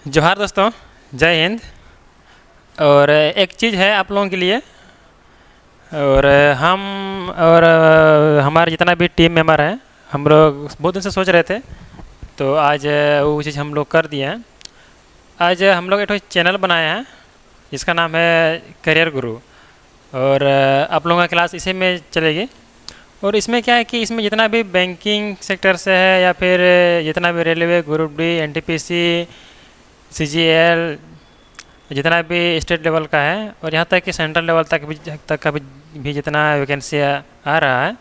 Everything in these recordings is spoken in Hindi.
जोहार दोस्तों, जय हिंद। और एक चीज़ है आप लोगों के लिए। और हम और हमारे जितना भी टीम मेंबर हैं, हम लोग बहुत दिन से सोच रहे थे, तो आज वो चीज़ हम लोग कर दिए हैं। आज हम लोग एक चैनल बनाए हैं जिसका नाम है करियर गुरु। और आप लोगों का क्लास इसी में चलेगी। और इसमें क्या है कि इसमें जितना भी बैंकिंग सेक्टर से है या फिर जितना भी railway, group D, NTPC, CGL, जितना भी स्टेट लेवल का है और यहाँ तक कि सेंट्रल लेवल तक का भी जितना वैकेंसी आ रहा है,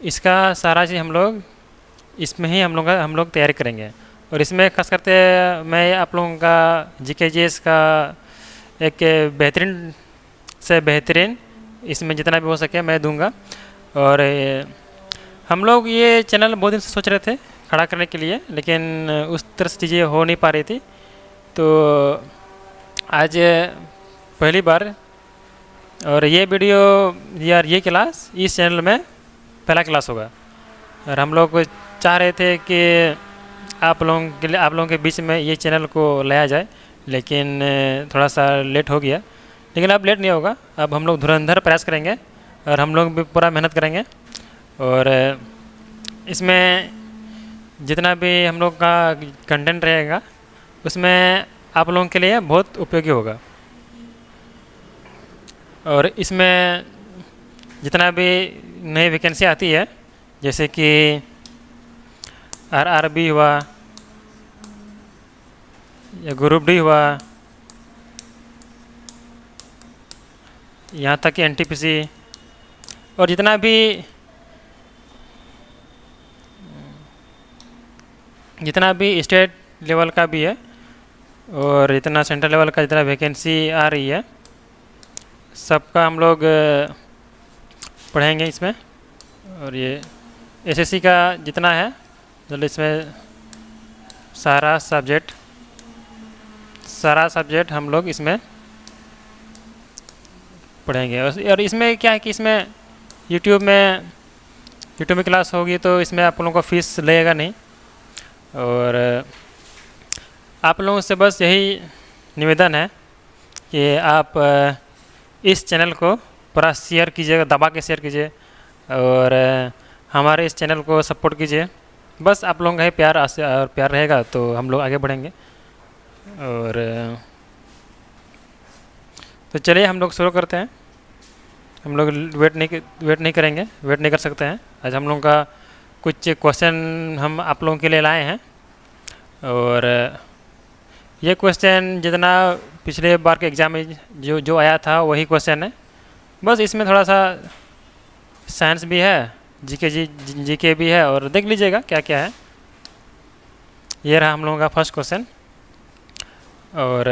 इसका सारा चीज़ हम लोग इसमें ही हम लोग तैयारी करेंगे। और इसमें खास करके मैं आप लोगों का जीके जीएस का एक बेहतरीन से बेहतरीन इसमें जितना भी हो सके मैं दूंगा। और हम लोग ये चैनल बहुत दिन से सोच रहे थे खड़ा करने के लिए, लेकिन उस तरह से चीज़ें हो नहीं पा रही थी। तो आज पहली बार और ये वीडियो यार ये क्लास इस चैनल में पहला क्लास होगा। और हम लोग चाह रहे थे कि आप लोगों के बीच में ये चैनल को लाया जाए, लेकिन थोड़ा सा लेट हो गया। लेकिन अब लेट नहीं होगा, अब हम लोग धुरंधर प्रयास करेंगे और हम लोग भी पूरा मेहनत करेंगे। और इसमें जितना भी हम लोग का कंटेंट रहेगा उसमें आप लोगों के लिए बहुत उपयोगी होगा। और इसमें जितना भी नई वैकेंसी आती है, जैसे कि आरआरबी हुआ या ग्रुप डी हुआ, यहाँ तक कि एनटीपीसी, और जितना भी स्टेट लेवल का भी है और जितना सेंट्रल लेवल का जितना वैकेंसी आ रही है, सबका हम लोग पढ़ेंगे इसमें। और ये एसएससी का जितना है मतलब इसमें सारा सब्जेक्ट हम लोग इसमें पढ़ेंगे। और इसमें क्या है कि इसमें यूट्यूब में क्लास होगी तो इसमें आप लोगों को फीस लगेगा नहीं। और आप लोगों से बस यही निवेदन है कि आप इस चैनल को पूरा शेयर कीजिएगा, दबा के शेयर कीजिए और हमारे इस चैनल को सपोर्ट कीजिए। बस आप लोगों का ही प्यार रहेगा तो हम लोग आगे बढ़ेंगे। और तो चलिए हम लोग शुरू करते हैं। हम लोग वेट नहीं करेंगे, वेट नहीं कर सकते हैं। आज हम लोगों का कुछ क्वेश्चन हम आप लोगों के लिए लाए हैं। और ये क्वेश्चन जितना पिछले बार के एग्ज़ाम में जो आया था वही क्वेश्चन है। बस इसमें थोड़ा सा साइंस भी है, जीके भी है, और देख लीजिएगा क्या क्या है। ये रहा हम लोगों का फर्स्ट क्वेश्चन। और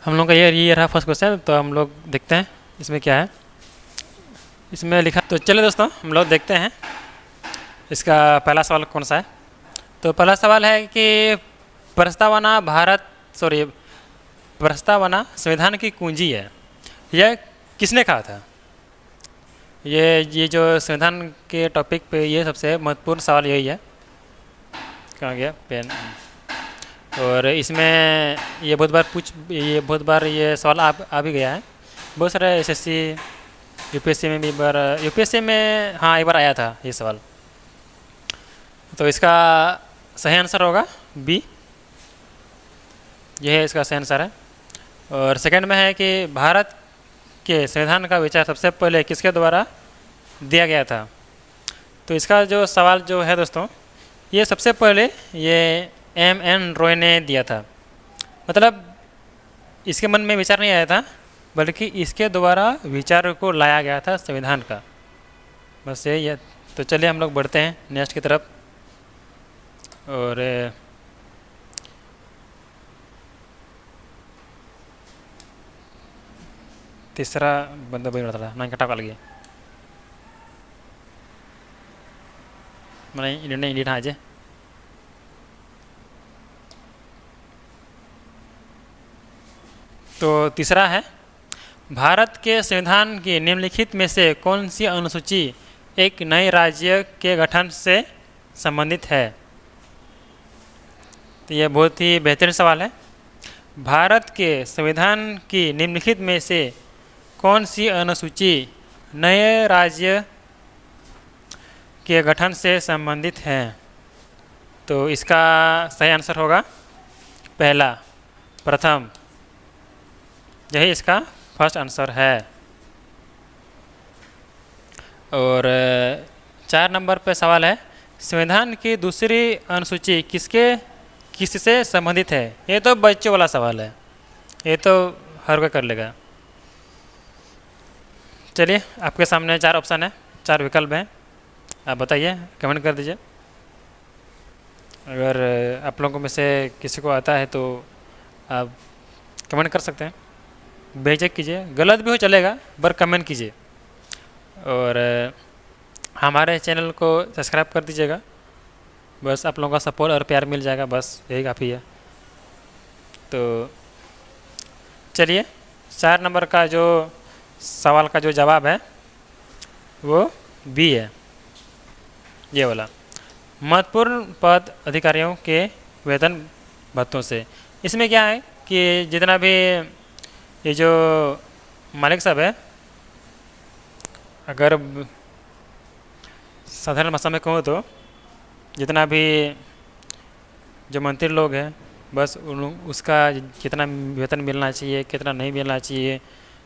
हम लोगों का ये रहा फर्स्ट क्वेश्चन। तो हम लोग देखते हैं इसमें क्या है। इसमें लिखा, तो चलिए दोस्तों हम लोग देखते हैं इसका पहला सवाल कौन सा है। तो पहला सवाल है कि प्रस्तावना संविधान की कुंजी है, यह किसने कहा था। ये जो संविधान के टॉपिक पे ये सबसे महत्वपूर्ण सवाल यही है। कहाँ गया पेन। और इसमें ये बहुत बार ये सवाल आ भी गया है। बहुत सारे एसएससी यूपीएससी में भी यूपीएससी में हाँ एक बार आया था ये सवाल। तो इसका सही आंसर होगा बी, यह है इसका सही आंसर है। और सेकंड में है कि भारत के संविधान का विचार सबसे पहले किसके द्वारा दिया गया था। तो इसका जो सवाल जो है दोस्तों, ये सबसे पहले ये एम.एन. रॉय ने दिया था। मतलब इसके मन में विचार नहीं आया था, बल्कि इसके द्वारा विचार को लाया गया था संविधान का। बस यही है। तो चलिए हम लोग बढ़ते हैं नेक्स्ट की तरफ। और तीसरा बंदा बन रहा था ना, कटा लग गया मैंने इंडियन आज। तो तीसरा है, भारत के संविधान की निम्नलिखित में से कौन सी अनुसूची एक नए राज्य के गठन से संबंधित है। तो ये बहुत ही बेहतरीन सवाल है। भारत के संविधान की निम्नलिखित में से कौन सी अनुसूची नए राज्य के गठन से संबंधित है? तो इसका सही आंसर होगा पहला, प्रथम। यही इसका फर्स्ट आंसर है। और 4 नंबर पे सवाल है, संविधान की दूसरी अनुसूची किससे संबंधित है? ये तो बच्चों वाला सवाल है, ये तो हर कोई कर लेगा। चलिए, आपके सामने 4 ऑप्शन है, 4 विकल्प हैं, आप बताइए, कमेंट कर दीजिए। अगर आप लोगों में से किसी को आता है तो आप कमेंट कर सकते हैं, बेझिझक कीजिए, गलत भी हो चलेगा पर कमेंट कीजिए। और हमारे चैनल को सब्सक्राइब कर दीजिएगा, बस आप लोगों का सपोर्ट और प्यार मिल जाएगा, बस यही काफ़ी है। तो चलिए, 4 नंबर का जो सवाल का जो जवाब है वो बी है, ये वाला। महत्वपूर्ण पद अधिकारियों के वेतन भत्तों से। इसमें क्या है कि जितना भी ये जो मालिक साहब है, अगर साधारण भाषा में कहूँ तो जितना भी जो मंत्री लोग हैं, बस उसका कितना वेतन मिलना चाहिए, कितना नहीं मिलना चाहिए,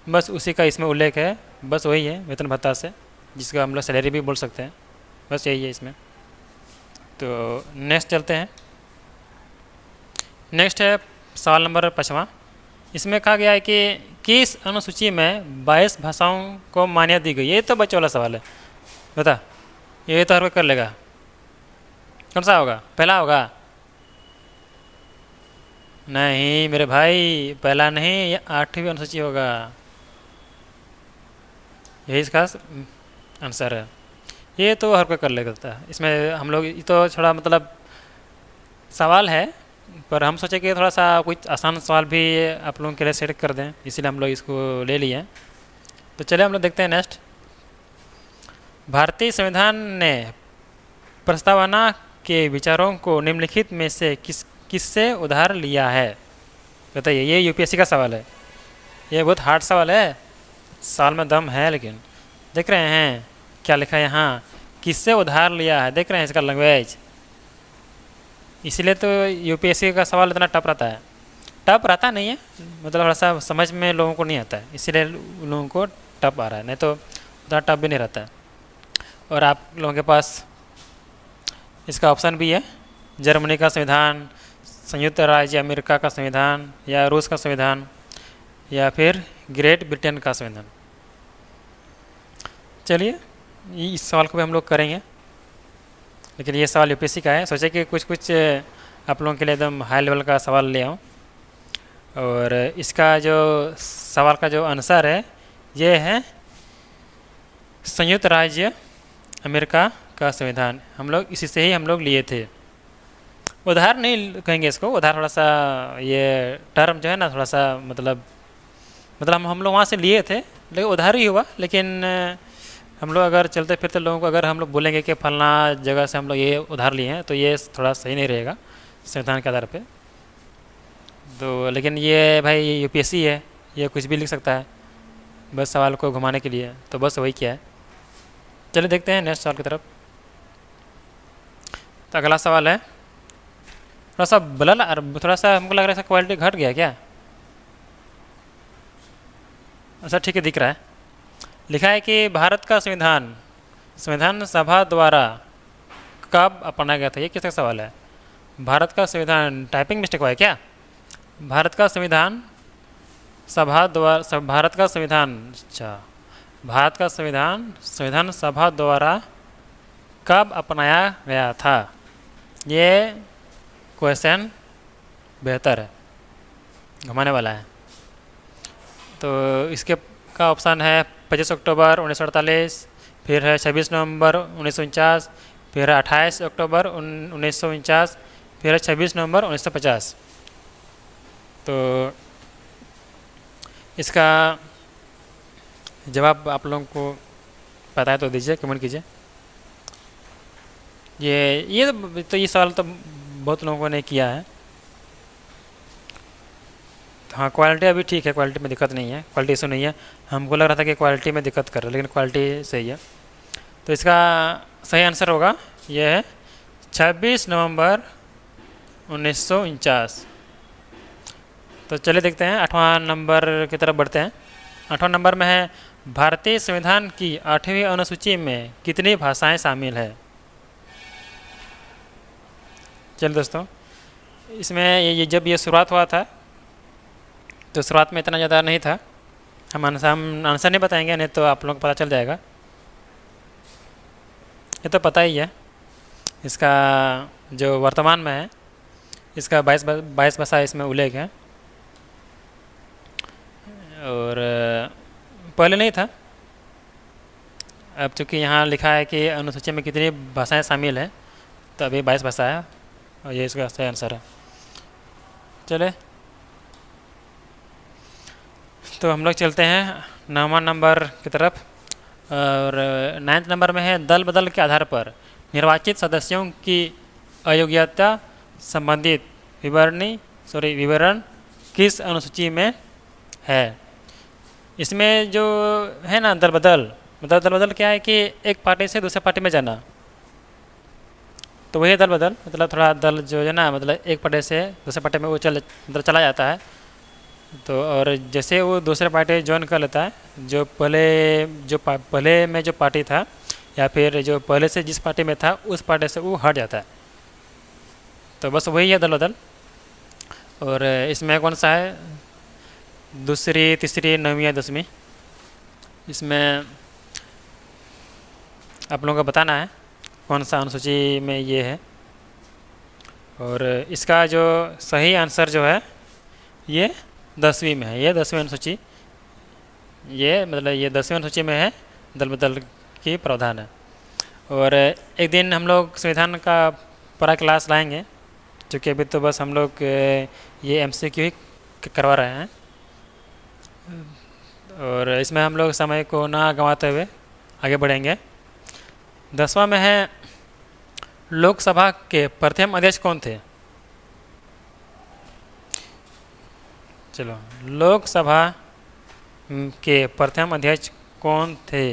बस उसी का इसमें उल्लेख है। बस वही है वेतन भत्ता से, जिसका हम लोग सैलरी भी बोल सकते हैं, बस यही है इसमें। तो नेक्स्ट चलते हैं। नेक्स्ट है सवाल नंबर 5वां। इसमें कहा गया है कि किस अनुसूची में 22 भाषाओं को मान्यता दी गई? ये तो बच्चों वाला सवाल है, बता, ये तो हर कोई कर लेगा। कौन सा होगा? पहला होगा? नहीं मेरे भाई, पहला नहीं, ये 8वीं अनुसूची होगा, यही इसका आंसर है। ये तो हर कोई कर लेता है। इसमें हम लोग, ये तो थोड़ा मतलब सवाल है, पर हम सोचे कि थोड़ा सा कुछ आसान सवाल भी आप लोगों के लिए सेट कर दें, इसीलिए हम लोग इसको ले लिए हैं। तो चलिए हम लोग देखते हैं नेक्स्ट। भारतीय संविधान ने प्रस्तावना के विचारों को निम्नलिखित में से किससे उधार लिया है? बताइए, ये यूपीएससी का सवाल है, ये बहुत हार्ड सवाल है, सवाल में दम है। लेकिन देख रहे हैं क्या लिखा है यहाँ, किससे उधार लिया है, देख रहे हैं इसका लैंग्वेज। इसलिए तो यूपीएससी का सवाल इतना टफ रहता है। टफ रहता नहीं है, मतलब थोड़ा सा समझ में लोगों को नहीं आता है, इसीलिए लोगों को टफ आ रहा है, नहीं तो उतना टफ भी नहीं रहता है। और आप लोगों के पास इसका ऑप्शन भी है, जर्मनी का संविधान, संयुक्त राज्य अमेरिका का संविधान, या रूस का संविधान, या फिर ग्रेट ब्रिटेन का संविधान। चलिए, इस सवाल को भी हम लोग करेंगे, लेकिन ये सवाल यूपीएससी का है, सोचे कि कुछ आप लोगों के लिए एकदम हाई लेवल का सवाल ले आऊँ। और इसका जो सवाल का जो आंसर है ये है संयुक्त राज्य अमेरिका का संविधान। हम लोग इसी से ही हम लोग लिए थे। उधार नहीं कहेंगे इसको, उधार थोड़ा सा ये टर्म जो है ना, थोड़ा सा मतलब हम लोग वहाँ से लिए थे, लेकिन उधार ही हुआ। लेकिन हम लोग अगर चलते फिरते लोगों को अगर हम लोग बोलेंगे कि फलना जगह से हम लोग ये उधार लिए हैं, तो ये थोड़ा सही नहीं रहेगा संविधान के आधार पे। तो लेकिन ये भाई यूपीएससी है, ये कुछ भी लिख सकता है बस सवाल को घुमाने के लिए, तो बस वही क्या है। चलिए देखते हैं नेक्स्ट सवाल की तरफ। तो अगला सवाल है, थोड़ा सा ब्लर, थोड़ा सा हमको लग रहा है इसका क्वालिटी घट गया क्या? अच्छा ठीक है, दिख रहा है। लिखा है कि भारत का संविधान सभा द्वारा कब अपनाया गया था? ये किसका सवाल है? भारत का संविधान, टाइपिंग मिस्टेक हुआ है क्या? भारत का संविधान सभा द्वारा, भारत का संविधान, अच्छा, भारत का संविधान सभा द्वारा कब अपनाया गया था? ये क्वेश्चन बेहतर है, घुमाने वाला है। तो इसके का ऑप्शन है 25 अक्टूबर 1948, फिर है 26 नवंबर 1949, फिर है 28 अक्टूबर 1949, फिर है 26 नवंबर 1950। तो इसका जवाब आप लोगों को पता है तो दीजिए, कमेंट कीजिए। ये सवाल तो बहुत लोगों ने किया है, हाँ क्वालिटी अभी ठीक है, क्वालिटी में दिक्कत नहीं है, क्वालिटी इशू नहीं है। हमको लग रहा था कि क्वालिटी में दिक्कत कर रहा है, लेकिन क्वालिटी सही है। तो इसका सही आंसर होगा ये है 26 नवंबर 1949। तो चलिए देखते हैं 8वां नंबर की तरफ बढ़ते हैं। 8वां नंबर में है भारतीय संविधान की 8वीं अनुसूची में कितनी भाषाएं शामिल है। चलिए दोस्तों, इसमें जब ये शुरुआत हुआ था तो शुरुआत में इतना ज़्यादा नहीं था। हम आंसर नहीं बताएंगे, नहीं तो आप लोगों को पता चल जाएगा। ये तो पता ही है। इसका जो वर्तमान में है, इसका 22 भाषा इसमें उल्लेख है। और पहले नहीं था। अब चूँकि यहाँ लिखा है कि अनुसूची में कितनी भाषाएं शामिल हैं, तो अभी 22 भाषा है और ये इसका सही आंसर है। चले तो हम लोग चलते हैं 9वां नंबर की तरफ। और 9th नंबर में है दल बदल के आधार पर निर्वाचित सदस्यों की अयोग्यता संबंधित विवरण किस अनुसूची में है। इसमें जो है ना दल बदल, मतलब दल बदल क्या है कि एक पार्टी से दूसरे पार्टी में जाना, तो वही दल बदल, मतलब थोड़ा दल जो है ना, मतलब एक पार्टी से दूसरे पार्टी में वो चला जाता है। तो और जैसे वो दूसरे पार्टी ज्वाइन कर लेता है, जो पहले में जो पार्टी था या फिर जो पहले से जिस पार्टी में था उस पार्टी से वो हट जाता है। तो बस वही है दल बदल। और इसमें कौन सा है, दूसरी, तीसरी, 9वीं या 10वीं, इसमें आप लोगों को बताना है कौन सा अनुसूची में ये है। और इसका जो सही आंसर जो है ये 10वीं में है। ये 10वीं अनुसूची, ये मतलब ये 10वीं अनुसूची में है, दल बदल की प्रावधान है। और एक दिन हम लोग संविधान का पूरा क्लास लाएंगे, क्योंकि अभी तो बस हम लोग ये MCQ ही करवा रहे हैं। और इसमें हम लोग समय को ना गंवाते हुए आगे बढ़ेंगे। 10वां में है लोकसभा के प्रथम अध्यक्ष कौन थे। चलो, लोकसभा के प्रथम अध्यक्ष कौन थे।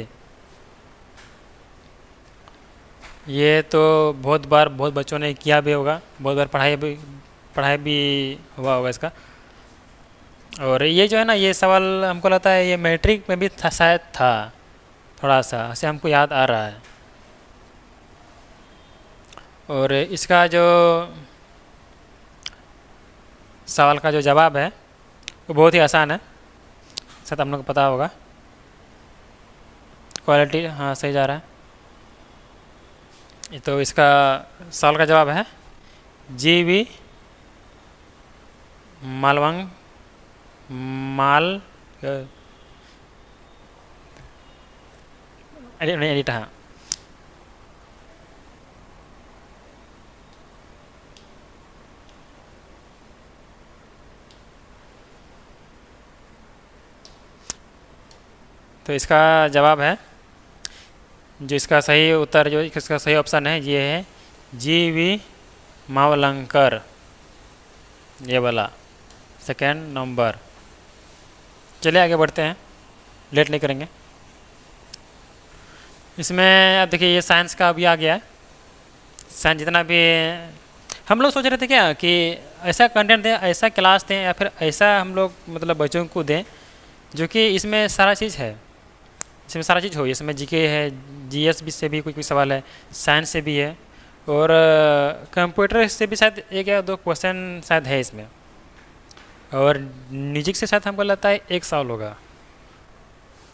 ये तो बहुत बार बहुत बच्चों ने किया भी होगा, बहुत बार पढ़ाई भी हुआ होगा इसका। और ये जो है ना, ये सवाल हमको लगता है ये मैट्रिक में भी था, शायद था, थोड़ा सा ऐसे हमको याद आ रहा है। और इसका जो सवाल का जो जवाब है वो बहुत ही आसान है, शायद हम लोग को पता होगा। क्वालिटी, हाँ सही जा रहा है। तो इसका सवाल का जवाब है GV मालवंग माल एडिट, हाँ। तो इसका जवाब है, जो इसका सही उत्तर, जो इसका सही ऑप्शन है ये है GV मावलंकर, ये वाला सेकेंड नंबर। चलिए आगे बढ़ते हैं, लेट नहीं करेंगे। इसमें अब देखिए ये साइंस का अभी आ गया है। साइंस जितना भी हम लोग सोच रहे थे क्या कि ऐसा कंटेंट दें, ऐसा क्लास दें, या फिर ऐसा हम लोग मतलब बच्चों को दें जो कि इसमें सारा चीज़ है, इसमें सारा चीज़ हो। इसमें GK है, GS भी से भी कोई सवाल है, साइंस से भी है, और कंप्यूटर से भी शायद 1 या 2 क्वेश्चन शायद है इसमें। और म्यूजिक से शायद हमको लगता है 1 सवाल होगा।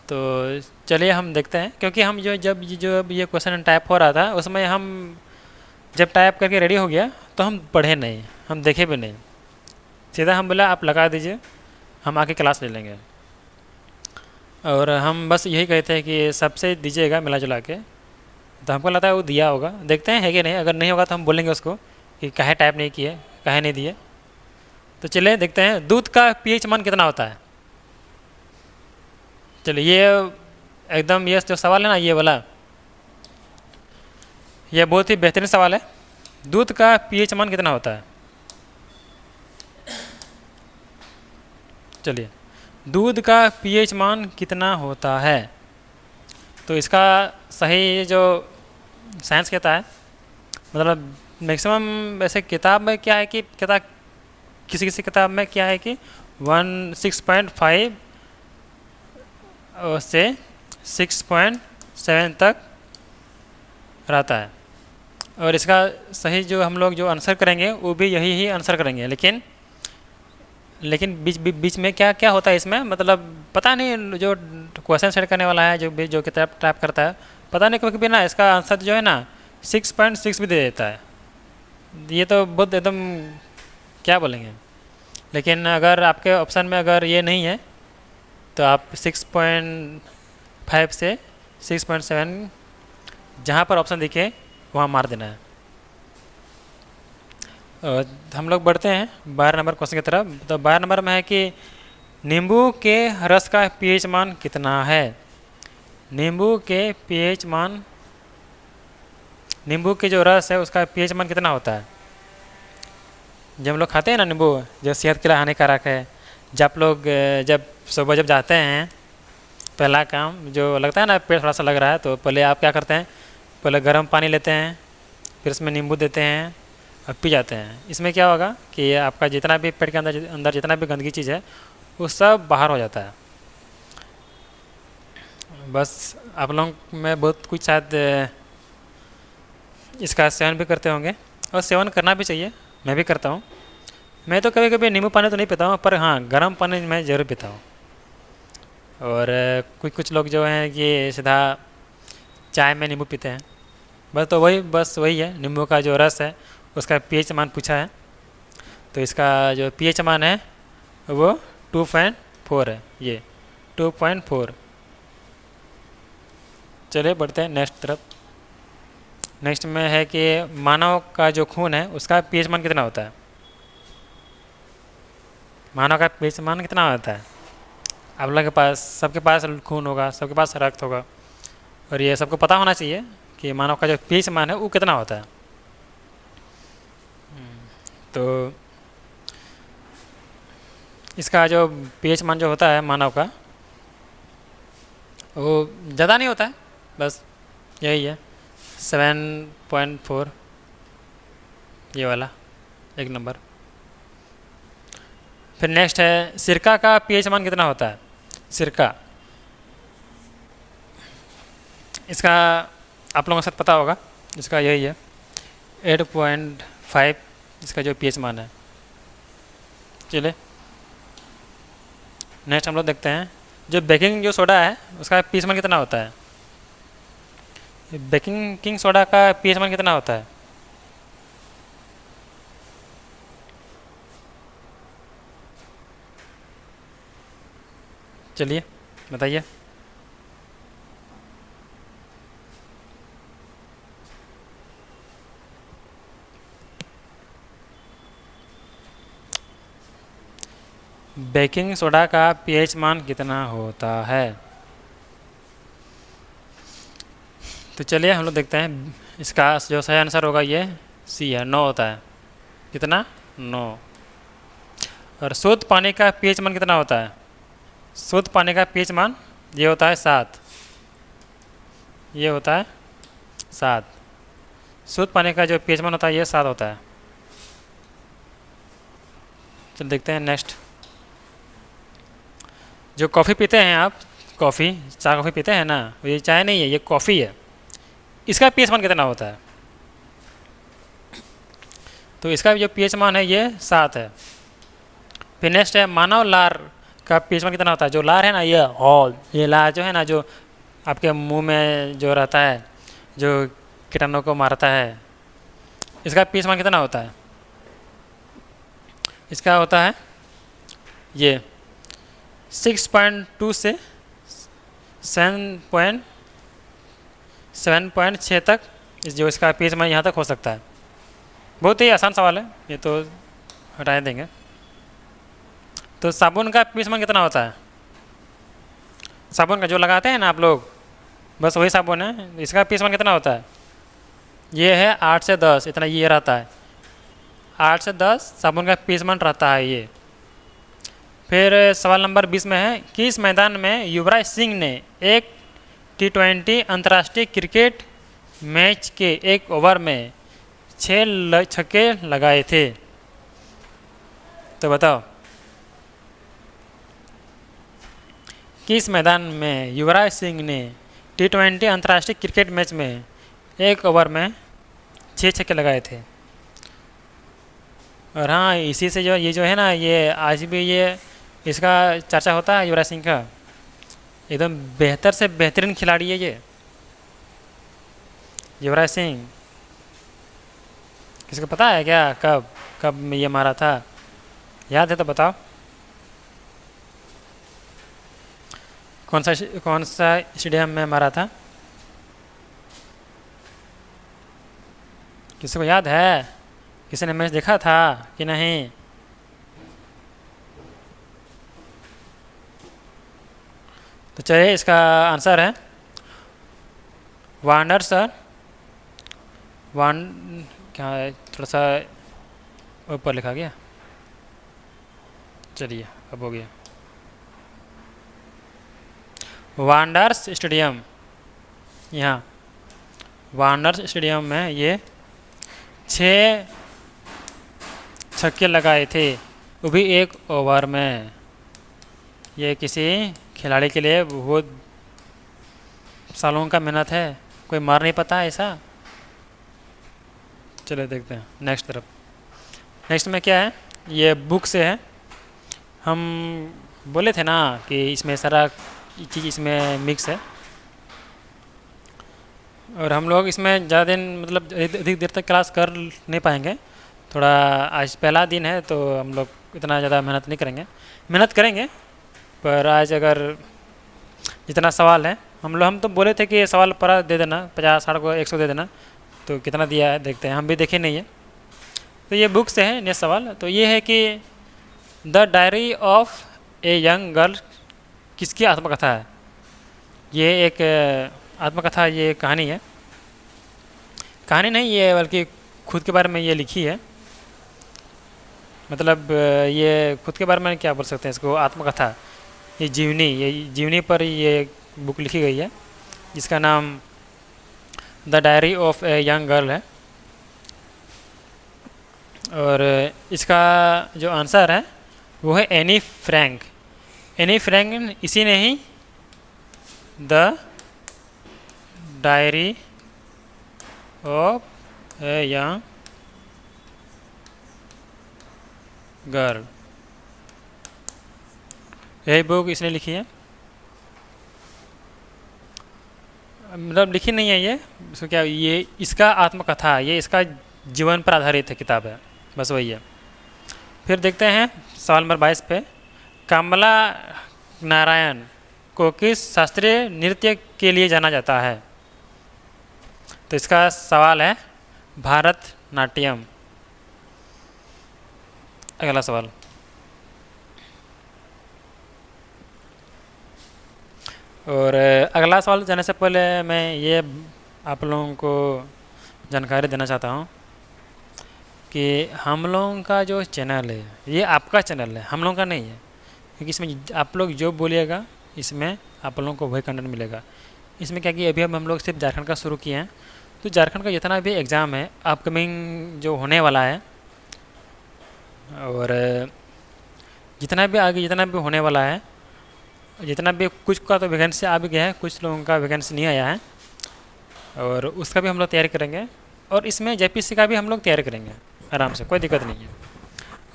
तो चलिए हम देखते हैं, क्योंकि हम जब ये क्वेश्चन टाइप हो रहा था उसमें हम जब टाइप करके रेडी हो गया तो हम पढ़े नहीं, हम देखे भी नहीं, सीधा हम बोला आप लगा दीजिए, हम आके क्लास ले लेंगे। और हम बस यही कहते हैं कि सबसे दीजिएगा मिला जुला के। तो हमको लगता है वो दिया होगा, देखते हैं है कि नहीं। अगर नहीं होगा तो हम बोलेंगे उसको कि काहे टाइप नहीं किए, काहे नहीं दिए। तो चलिए देखते हैं दूध का pH मान कितना होता है। चलिए ये एकदम ये जो सवाल है ना, ये वाला, यह बहुत ही बेहतरीन सवाल है। दूध का pH मान कितना होता है। चलिए, दूध का पीएच मान कितना होता है? तो इसका सही जो साइंस कहता है, मतलब मैक्सिमम वैसे किताब में क्या है कि किताब किसी किसी किताब में क्या है कि 6.5 से 6.7 तक रहता है। और इसका सही जो हम लोग जो आंसर करेंगे वो भी यही ही आंसर करेंगे, लेकिन बीच में क्या क्या होता है इसमें, मतलब पता नहीं जो क्वेश्चन सेट करने वाला है जो किताब टाइप करता है, पता नहीं कभी कभी ना इसका आंसर जो है ना 6.6 भी दे देता है। ये तो बहुत एकदम क्या बोलेंगे, लेकिन अगर आपके ऑप्शन में अगर ये नहीं है तो आप 6.5 से 6.7 जहाँ पर ऑप्शन दिखे वहाँ मार देना है। और हम लोग बढ़ते हैं 12 नंबर क्वेश्चन की तरफ। तो 12 नंबर में है कि नींबू के रस का पीएच मान कितना है? नींबू के पीएच मान, नींबू के जो रस है उसका पीएच मान कितना होता है? जब हम लोग खाते हैं ना नींबू, जो सेहत के लिए हानिकारक है, जब आप लोग जब सुबह जब जाते हैं, पहला काम जो लगता है ना पेट थोड़ा सा लग रहा है, तो पहले आप क्या करते हैं, पहले गर्म पानी लेते हैं, फिर उसमें नींबू देते हैं और पी जाते हैं। इसमें क्या होगा कि आपका जितना भी पेट के अंदर जितना भी गंदगी चीज़ है वो सब बाहर हो जाता है। बस आप लोग में बहुत कुछ शायद इसका सेवन भी करते होंगे, और सेवन करना भी चाहिए, मैं भी करता हूँ। मैं तो कभी कभी नींबू पानी तो नहीं पीता हूँ, पर हाँ गर्म पानी मैं ज़रूर पीता हूँ। और कुछ लोग जो हैं कि सीधा चाय में नींबू पीते हैं। बस वही है, नींबू का जो रस है उसका पीएच मान पूछा है, तो इसका जो पीएच मान है वो 2.4 है, ये 2.4। चलिए बढ़ते हैं नेक्स्ट तरफ। नेक्स्ट में है कि मानव का जो खून है उसका पीएच मान कितना होता है? मानव का पीएच मान कितना होता है? आप लोगों के पास, सबके पास खून होगा, सबके पास रक्त होगा, और ये सबको पता होना चाहिए कि मानव का जो पीएच मान है वो कितना होता है। तो इसका जो पीएच मान जो होता है मानव का, वो ज़्यादा नहीं होता है, बस यही है 7.4, ये वाला एक नंबर। फिर नेक्स्ट है सिरका का पीएच मान कितना होता है? सिरका, इसका आप लोगों को शायद पता होगा, इसका यही है 8.5 इसका जो पीएच मान है। चलिए नेक्स्ट हम लोग देखते हैं जो बेकिंग जो सोडा है उसका पीएच मान कितना होता है? बेकिंग सोडा का पीएच मान कितना होता है? चलिए बताइए। बेकिंग सोडा का पीएच मान कितना होता है? तो चलिए हम लोग देखते हैं, इसका जो सही आंसर होगा ये सी है, 9 होता है। कितना? 9। और शुद्ध पानी का पीएच मान कितना होता है? शुद्ध पानी का पीएच मान ये होता है 7, ये होता है 7। शुद्ध पानी का जो पीएच मान होता है ये 7 होता है। चल देखते हैं नेक्स्ट। जो कॉफ़ी पीते हैं आप, कॉफ़ी चाय कॉफ़ी पीते हैं ना, ये चाय नहीं है, ये कॉफ़ी है, इसका पीएच मान कितना होता है? तो इसका जो पीएच मान है ये 7 है। फिर नेक्स्ट है मानव लार का पीएच मान कितना होता है? जो लार है ना, ये लार जो है ना, जो आपके मुंह में जो रहता है, जो कीटाणु को मारता है, इसका पीएच मान कितना होता है? इसका होता है ये 6.2 से 7.6 तक जो इसका पीएच मान यहाँ तक हो सकता है। बहुत ही आसान सवाल है, ये तो हटा देंगे। तो साबुन का पीएच मान कितना होता है? साबुन का जो लगाते हैं ना आप लोग, बस वही साबुन है, इसका पीएच मान कितना होता है? ये है 8 से 10, इतना ये रहता है, 8 से 10 साबुन का पीएच मान रहता है ये। फिर सवाल नंबर 20 में है, किस मैदान में युवराज सिंह ने एक T20 अंतर्राष्ट्रीय क्रिकेट मैच के एक ओवर में 6 छक्के लगाए थे? तो बताओ, किस मैदान में युवराज सिंह ने T20 अंतर्राष्ट्रीय क्रिकेट मैच में एक ओवर में 6 छक्के लगाए थे? और हाँ, इसी से जो ये जो है ना, ये आज भी ये इसका चर्चा होता है युवराज सिंह का। एकदम बेहतर से बेहतरीन खिलाड़ी है ये युवराज सिंह। किसी को पता है क्या कब कब ये मारा था? याद है तो बताओ, कौन सा स्टेडियम में मारा था? किसी को याद है? किसी ने मैच देखा था कि नहीं? तो चलिए, इसका आंसर है वांडर सर। वान क्या है, थोड़ा सा ऊपर लिखा गया। चलिए, अब हो गया। वांडर्स स्टेडियम, यहाँ वांडर्स स्टेडियम में ये 6 छक्के लगाए थे, वो भी एक ओवर में। ये किसी खिलाड़ी के लिए बहुत सालों का मेहनत है, कोई मार नहीं पाता ऐसा। चलो देखते हैं नेक्स्ट तरफ। नेक्स्ट में क्या है, ये बुक से है। हम बोले थे ना कि इसमें सारा चीज़ इसमें मिक्स है, और हम लोग इसमें ज़्यादा दिन मतलब अधिक देर तक क्लास कर नहीं पाएंगे। थोड़ा आज पहला दिन है तो हम लोग इतना ज़्यादा मेहनत नहीं करेंगे, मेहनत करेंगे पर आज अगर जितना सवाल है हम तो बोले थे कि सवाल पर दे देना 50 60 को 100 दे देना, तो कितना दिया है देखते हैं, हम भी देखे नहीं है। तो ये बुक से है नेक्स्ट सवाल। तो ये है कि the diary of a young girl किसकी आत्मकथा है? ये एक आत्मकथा, ये कहानी है। कहानी नहीं ये, बल्कि खुद के बारे में ये लिखी है। मतलब ये खुद के बारे में क्या बोल सकते हैं इसको, आत्मकथा। ये जीवनी पर ये बुक लिखी गई है, जिसका नाम the diary of a young girl है। और इसका जो आंसर है वो है एनी फ्रैंक। एनी फ्रैंक, इसी ने ही the diary of a young girl, यही बुक इसने लिखी है। मतलब लिखी नहीं है ये, इसको क्या, ये इसका आत्मकथा, ये इसका जीवन पर आधारित है किताब है, बस वही है। फिर देखते हैं सवाल नंबर 22 पे, कमला नारायण को किस शास्त्रीय नृत्य के लिए जाना जाता है? तो इसका सवाल है भारतनाट्यम। अगला सवाल, और अगला सवाल जाने से पहले मैं ये आप लोगों को जानकारी देना चाहता हूँ कि हम लोगों का जो चैनल है ये आपका चैनल है, हम लोगों का नहीं है। क्योंकि इसमें आप लोग जो बोलिएगा इसमें आप लोगों को वही कंटेंट मिलेगा। इसमें क्या कि अभी हम लोग सिर्फ झारखंड का शुरू किए हैं, तो झारखंड का जितना भी एग्ज़ाम है अपकमिंग जो होने वाला है, और जितना भी आगे जितना भी होने वाला है, जितना भी, कुछ का तो वैकेंसी आ भी गया है, कुछ लोगों का वैकेंसी नहीं आया है, और उसका भी हम लोग तैयारी करेंगे। और इसमें JPSC का भी हम लोग तैयारी करेंगे आराम से, कोई दिक्कत नहीं है।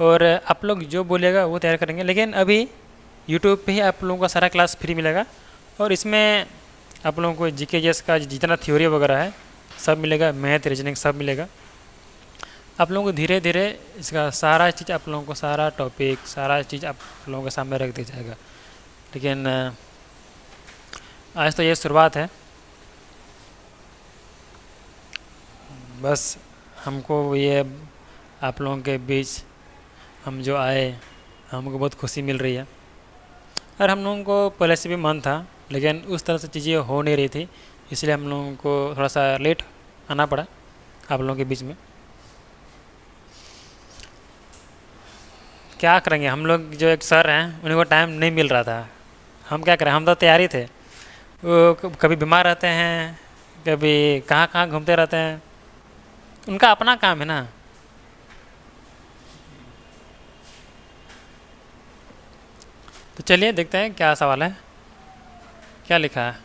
और आप लोग जो बोलेगा वो तैयार करेंगे। लेकिन अभी यूट्यूब पे ही आप लोगों का सारा क्लास फ्री मिलेगा, और इसमें आप लोगों को GK का जितना थ्योरी वगैरह है सब मिलेगा, मैथ रीजनिंग सब मिलेगा। आप लोगों को धीरे धीरे इसका सारा चीज़, आप लोगों को सारा टॉपिक, सारा चीज़ आप लोगों के सामने रख दिया जाएगा। लेकिन आज तो ये शुरुआत है, बस हमको ये आप लोगों के बीच हम जो आए, हमको बहुत खुशी मिल रही है। और हम लोगों को पहले से भी मन था, लेकिन उस तरह से चीज़ें हो नहीं रही थी, इसलिए हम लोगों को थोड़ा सा लेट आना पड़ा आप लोगों के बीच में। क्या करेंगे, हम लोग जो एक सर हैं उन्हीं को टाइम नहीं मिल रहा था। हम क्या करें, हम तो तैयारी थे। वो कभी बीमार रहते हैं, कभी कहाँ कहाँ घूमते रहते हैं, उनका अपना काम है ना। तो चलिए देखते हैं क्या सवाल है, क्या लिखा है।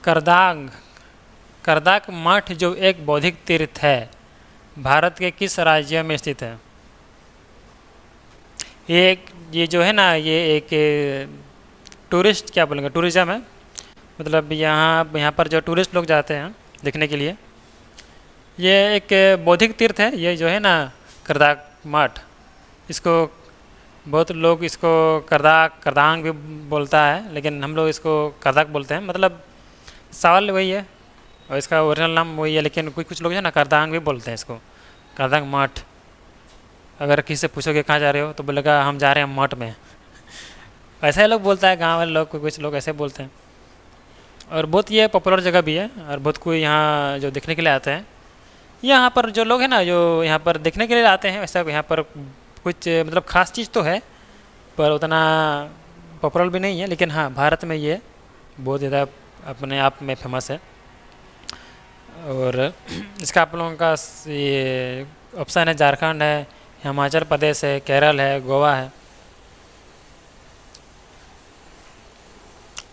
करदाग करदाक मठ जो एक बौद्धिक तीर्थ है, भारत के किस राज्य में स्थित है? ये जो है ना, ये एक टूरिस्ट, क्या बोलेंगे, टूरिज़्म है। मतलब यहाँ पर जो टूरिस्ट लोग जाते हैं देखने के लिए, ये एक बौद्धिक तीर्थ है। ये जो है ना करदाक मठ, इसको बहुत लोग इसको करदांग भी बोलता है, लेकिन हम लोग इसको करदाक बोलते हैं। मतलब सवाल वही है और इसका ओरिजिनल नाम वही है, लेकिन कुछ कुछ लोग जो है ना करदांग भी बोलते हैं इसको, करदांग मठ। अगर किसी से पूछोगे कहाँ जा रहे हो तो बोलेगा हम जा रहे हैं मठ में। ऐसा ही लोग बोलता है, गांव वाले लोग, कुछ लोग ऐसे बोलते हैं। और बहुत ये पॉपुलर जगह भी है, और बहुत कोई यहाँ जो देखने के लिए आते हैं। यहाँ पर जो लोग हैं ना, जो यहाँ पर देखने के लिए आते हैं, वैसा यहाँ पर कुछ मतलब ख़ास चीज़ तो है, पर उतना पॉपुलर भी नहीं है। लेकिन हाँ, भारत में ये बहुत ज़्यादा अपने आप में फेमस है। और इसका आप लोगों का ये ऑप्शन है झारखंड है, हिमाचल प्रदेश है, केरल है, गोवा है।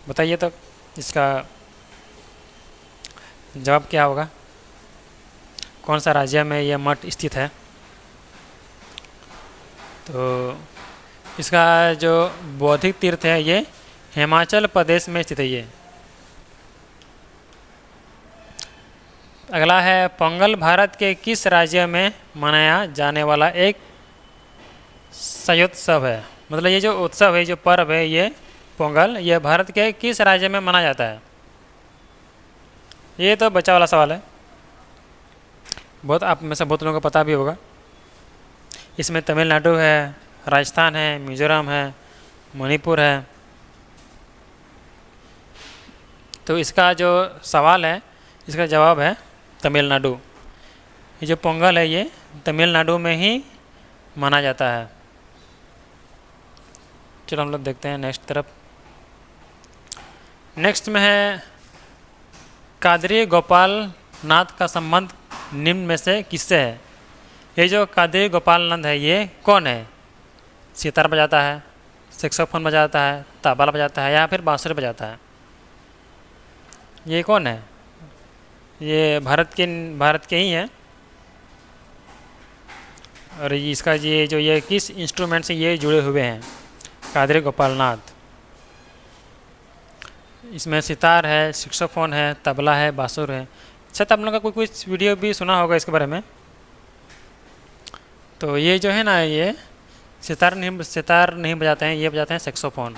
बताइए तो इसका जवाब क्या होगा, कौन सा राज्य में यह मठ स्थित है? तो इसका जो बौद्धिक तीर्थ है ये हिमाचल प्रदेश में स्थित है। ये अगला है, पोंगल भारत के किस राज्य में मनाया जाने वाला एक संयोत्सव है? मतलब ये जो उत्सव है, जो पर्व है, ये पोंगल, ये भारत के किस राज्य में मनाया जाता है? ये तो बच्चा वाला सवाल है, बहुत आप में से बहुत लोगों को पता भी होगा। इसमें तमिलनाडु है, राजस्थान है, मिजोरम है, मणिपुर है। तो इसका जो सवाल है, इसका जवाब है तमिलनाडु। ये जो पोंगल है ये तमिलनाडु में ही माना जाता है। चलो हम लोग देखते हैं नेक्स्ट तरफ। नेक्स्ट में है, कादरी गोपाल नाथ का संबंध निम्न में से किससे है? ये जो कादरी गोपाल नंद है ये कौन है? सितार बजाता है, सैक्सोफोन बजाता है, तबला बजाता है, या फिर बांसुरी बजाता है? ये कौन है? ये भारत के ही हैं। और इसका ये किस इंस्ट्रूमेंट से ये जुड़े हुए हैं? कादरी गोपाल नाथ। इसमें सितार है, सैक्सोफोन है, तबला है, बांसुर है। शायद आप लोगों का कुछ वीडियो भी सुना होगा इसके बारे में। तो ये जो है ना, ये सितार नहीं बजाते हैं, ये बजाते हैं सैक्सोफोन।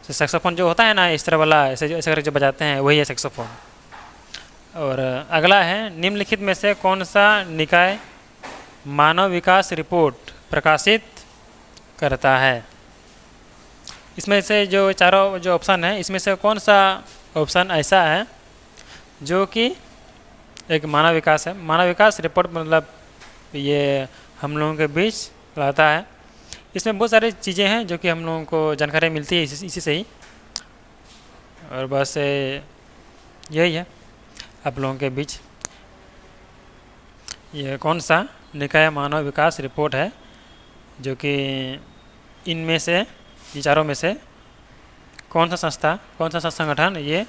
सैक्सोफोन जो होता है ना इस तरह वाला, ऐसे करके जो बजाते हैं वही है सैक्सोफोन। और अगला है, निम्नलिखित में से कौन सा निकाय मानव विकास रिपोर्ट प्रकाशित करता है? इसमें से जो चारों जो ऑप्शन है, इसमें से कौन सा ऑप्शन ऐसा है जो कि एक मानव विकास है? मानव विकास रिपोर्ट मतलब ये हम लोगों के बीच लाता है। इसमें बहुत सारी चीज़ें हैं जो कि हम लोगों को जानकारी मिलती है इसी से ही। और बस यही है आप लोगों के बीच, ये कौन सा निकाय मानव विकास रिपोर्ट है जो कि इनमें से, ये चारों में से कौन सा संस्था, कौन सा संगठन ये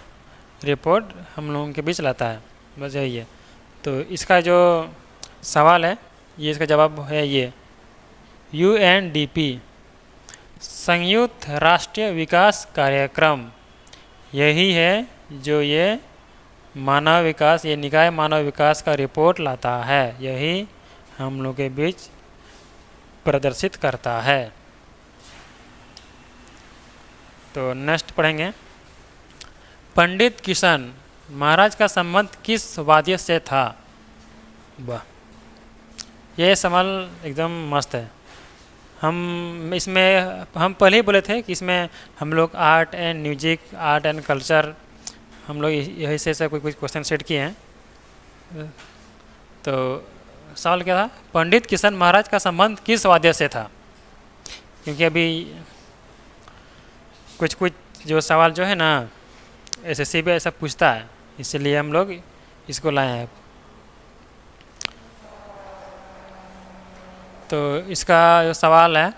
रिपोर्ट हम लोगों के बीच लाता है? बस यही है। तो इसका जो सवाल है, ये इसका जवाब है ये UNDP, संयुक्त राष्ट्रीय विकास कार्यक्रम। यही है जो ये मानव विकास, ये निकाय मानव विकास का रिपोर्ट लाता है, यही हम लोग के बीच प्रदर्शित करता है। तो नेक्स्ट पढ़ेंगे, पंडित किशन महाराज का संबंध किस वाद्य से था? वाह, ये सवाल एकदम मस्त है। हम पहले ही बोले थे कि इसमें हम लोग art and music, art and culture, हम लोग यही से कुछ क्वेश्चन सेट किए हैं। तो सवाल क्या था? पंडित किशन महाराज का संबंध किस वाद्य से था? क्योंकि अभी कुछ कुछ जो सवाल जो है ना एसएससी भी ऐसा पूछता है, इसलिए हम लोग इसको लाए हैं। तो इसका जो सवाल है,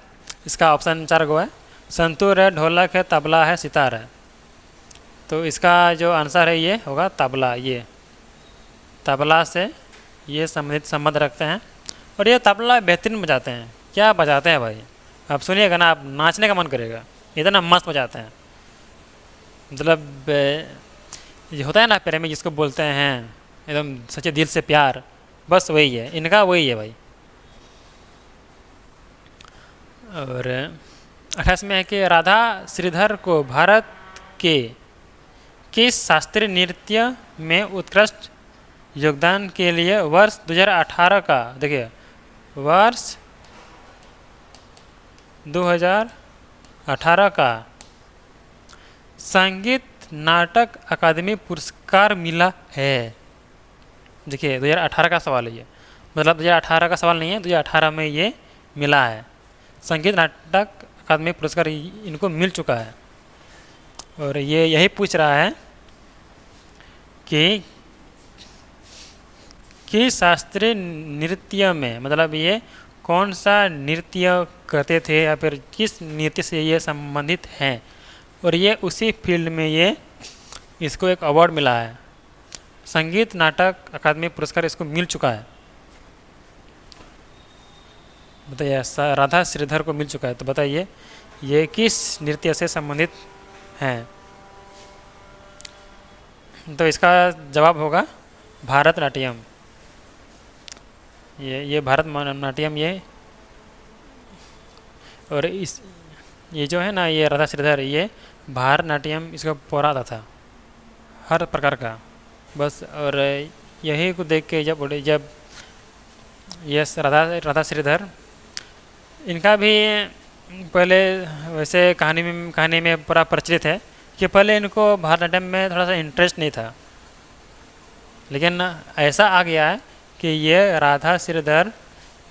इसका ऑप्शन 4 गो है। संतूर है, ढोलक है, तबला है, सितार है। तो इसका जो आंसर है ये होगा तबला। ये तबला से ये संबंध रखते हैं। और ये तबला बेहतरीन बजाते हैं। क्या बजाते हैं भाई, आप सुनिएगा ना, आप नाचने का मन करेगा, इतना मस्त बजाते हैं। मतलब ये होता है ना प्रेमी जिसको बोलते हैं एकदम सच्चे दिल से प्यार, बस वही है इनका, वही है भाई। और 28 में है कि राधा श्रीधर को भारत के किस शास्त्रीय नृत्य में उत्कृष्ट योगदान के लिए वर्ष 2018 का, देखिए वर्ष 2018 का संगीत नाटक अकादमी पुरस्कार मिला है। देखिए 2018 का सवाल है ये, मतलब 2018 का सवाल नहीं है, 2018 में ये मिला है। संगीत नाटक अकादमी पुरस्कार इनको मिल चुका है। और ये यही पूछ रहा है कि शास्त्रीय नृत्य में, मतलब ये कौन सा नृत्य करते थे या फिर किस नृत्य से ये संबंधित हैं। और ये उसी फील्ड में ये इसको एक अवार्ड मिला है, संगीत नाटक अकादमी पुरस्कार इसको मिल चुका है। बताइए, राधा श्रीधर को मिल चुका है, तो बताइए ये किस नृत्य से संबंधित हैं। तो इसका जवाब होगा भारतनाट्यम। ये भारतनाट्यम ये। और ये जो है ना, ये राधा श्रीधर, ये भारतनाट्यम इसका पूरा आता था हर प्रकार का, बस। और यही को देख के जब ये राधा श्रीधर, इनका भी पहले वैसे कहानी में पूरा प्रचलित है कि पहले इनको भारतनाट्यम में थोड़ा सा इंटरेस्ट नहीं था, लेकिन ऐसा आ गया है कि ये राधा श्रीधर,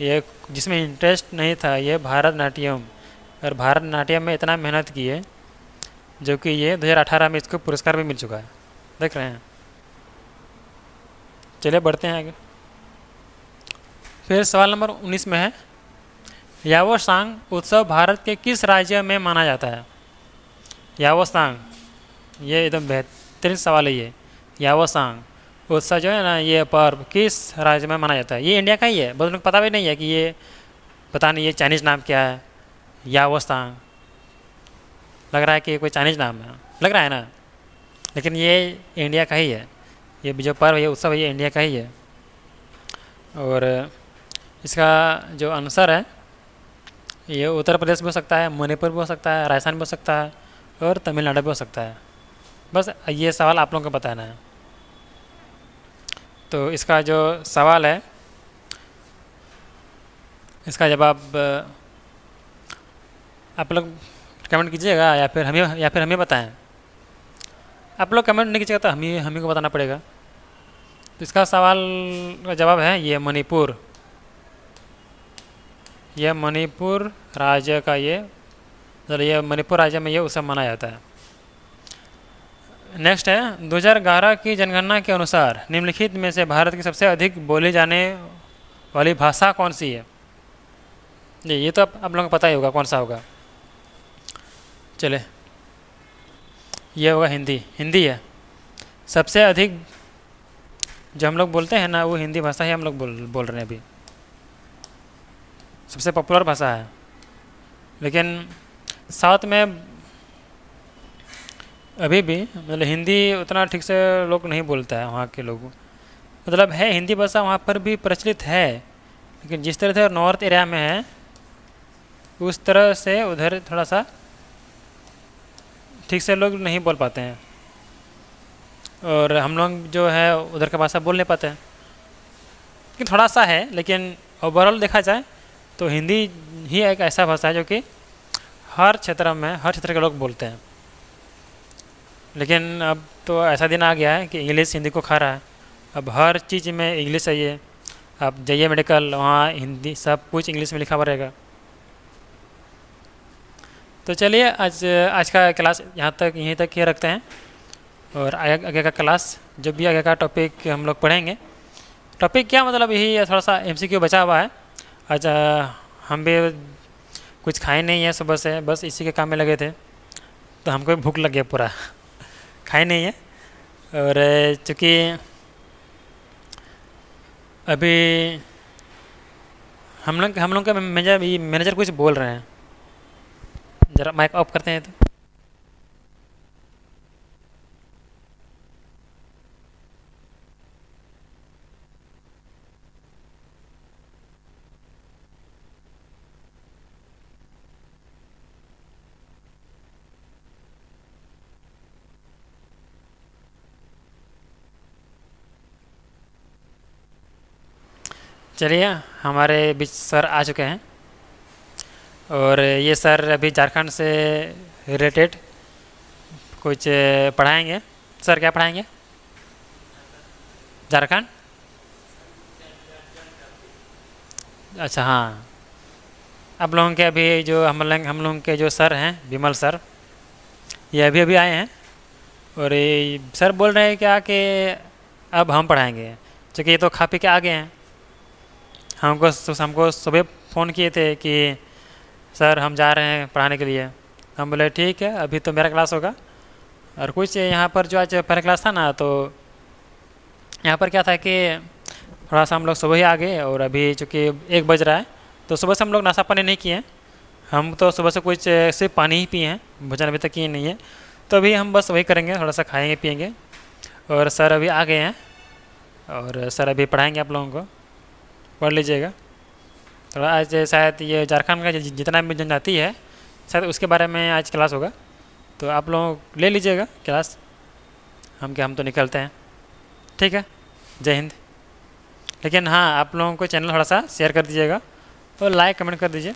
ये जिसमें इंटरेस्ट नहीं था, ये भारतनाट्यम, और भारतनाट्यम में इतना मेहनत की है जो कि ये 2018 में इसको पुरस्कार भी मिल चुका है। देख रहे हैं। चलिए बढ़ते हैं आगे। फिर सवाल नंबर 19 में है, याओसांग उत्सव भारत के किस राज्य में माना जाता है। याओसांग, ये एकदम बेहतरीन सवाल है ये। याओसांग उत्सव जो है ना, ये पर्व किस राज्य में माना जाता है। ये इंडिया का ही है, बहुत लोग पता भी नहीं है कि ये, पता नहीं ये चाइनीज़ नाम क्या है। याओसांग लग रहा है कि कोई चाइनीज़ नाम है, लग रहा है ना, लेकिन ये इंडिया का ही है। ये जो पर्व है, उत्सव है, ये इंडिया का ही है। और इसका जो आंसर है, ये उत्तर प्रदेश भी हो सकता है, मणिपुर भी हो सकता है, राजस्थान भी हो सकता है, और तमिलनाडु भी हो सकता है। बस ये सवाल आप लोगों को बताना है। तो इसका जो सवाल है, इसका जवाब आप लोग कमेंट कीजिएगा या फिर हमें बताएं। आप लोग कमेंट नहीं कीजिएगा तो हमें को बताना पड़ेगा। तो इसका सवाल का जवाब है ये मणिपुर। यह मणिपुर राज्य का ये, मतलब ये मणिपुर राज्य में ये उत्सव मनाया जाता है। नेक्स्ट है, 2011 की जनगणना के अनुसार निम्नलिखित में से भारत की सबसे अधिक बोली जाने वाली भाषा कौन सी है। ये तो आप लोगों को पता ही होगा कौन सा होगा। चले, ये होगा हिंदी है। सबसे अधिक जो हम लोग बोलते हैं ना, वो हिंदी भाषा ही हम लोग बोल रहे हैं अभी, सबसे पॉपुलर भाषा है। लेकिन साउथ में अभी भी मतलब हिंदी उतना ठीक से लोग नहीं बोलता है, वहाँ के लोग, मतलब है हिंदी भाषा वहाँ पर भी प्रचलित है, लेकिन जिस तरह से नॉर्थ एरिया में है उस तरह से उधर थोड़ा सा ठीक से लोग नहीं बोल पाते हैं। और हम लोग जो है उधर का भाषा बोल नहीं पाते हैं, लेकिन थोड़ा सा है। लेकिन ओवरऑल देखा जाए तो हिंदी ही एक ऐसा भाषा है जो कि हर क्षेत्र के लोग बोलते हैं। लेकिन अब तो ऐसा दिन आ गया है कि इंग्लिश हिंदी को खा रहा है। अब हर चीज़ में इंग्लिश चाहिए। आप जाइए मेडिकल, वहाँ हिंदी सब कुछ इंग्लिश में लिखा हुआ रहेगा। तो चलिए आज आज का क्लास यहाँ तक यहीं तक ही रखते हैं। और आगे आगे का क्लास जब भी आगे का टॉपिक हम लोग पढ़ेंगे, टॉपिक क्या मतलब यही है, थोड़ा सा एमसीक्यू बचा हुआ है। आज हम भी कुछ खाए नहीं है सुबह से, बस इसी के काम में लगे थे, तो हमको भी भूख लग गया पूरा खाए नहीं है। और चूँकि अभी हम लोग का मैनेजर कुछ बोल रहे हैं, ज़रा माइक ऑफ करते हैं तो। चलिए, हमारे बीच सर आ चुके हैं और ये सर अभी झारखंड से रिलेटेड कुछ पढ़ाएंगे। सर क्या पढ़ाएंगे? झारखंड। अच्छा हाँ, आप लोगों के अभी जो हम लोगों के जो सर हैं विमल सर, ये अभी अभी आए हैं। और ये सर बोल रहे हैं क्या कि अब हम पढ़ाएंगे, क्योंकि ये तो खा पी के आ गए हैं। हमको सुबह फ़ोन किए थे कि सर हम जा रहे हैं पढ़ाने के लिए। हम बोले ठीक है, अभी तो मेरा क्लास होगा। और कुछ यहाँ पर जो आज पहला क्लास था ना, तो यहाँ पर क्या था कि थोड़ा सा हम लोग सुबह ही आ गए और अभी चूँकि 1 बज रहा है, तो सुबह से हम लोग नाश्ता पानी नहीं किए हैं। हम तो सुबह से कुछ सिर्फ पानी ही पिए हैं, भोजन अभी तक किए नहीं है। तो अभी हम बस वही करेंगे, थोड़ा सा खाएंगे पिएंगे। और सर अभी आ गए हैं और सर अभी पढ़ाएंगे आप लोगों को, पढ़ लीजिएगा। थोड़ा आज शायद ये झारखंड का जितना भी जनजाति है, शायद उसके बारे में आज क्लास होगा, तो आप लोग ले लीजिएगा क्लास। हम तो निकलते हैं, ठीक है। जय हिंद। लेकिन हाँ, आप लोगों को चैनल थोड़ा सा शेयर कर दीजिएगा और लाइक कमेंट कर दीजिए।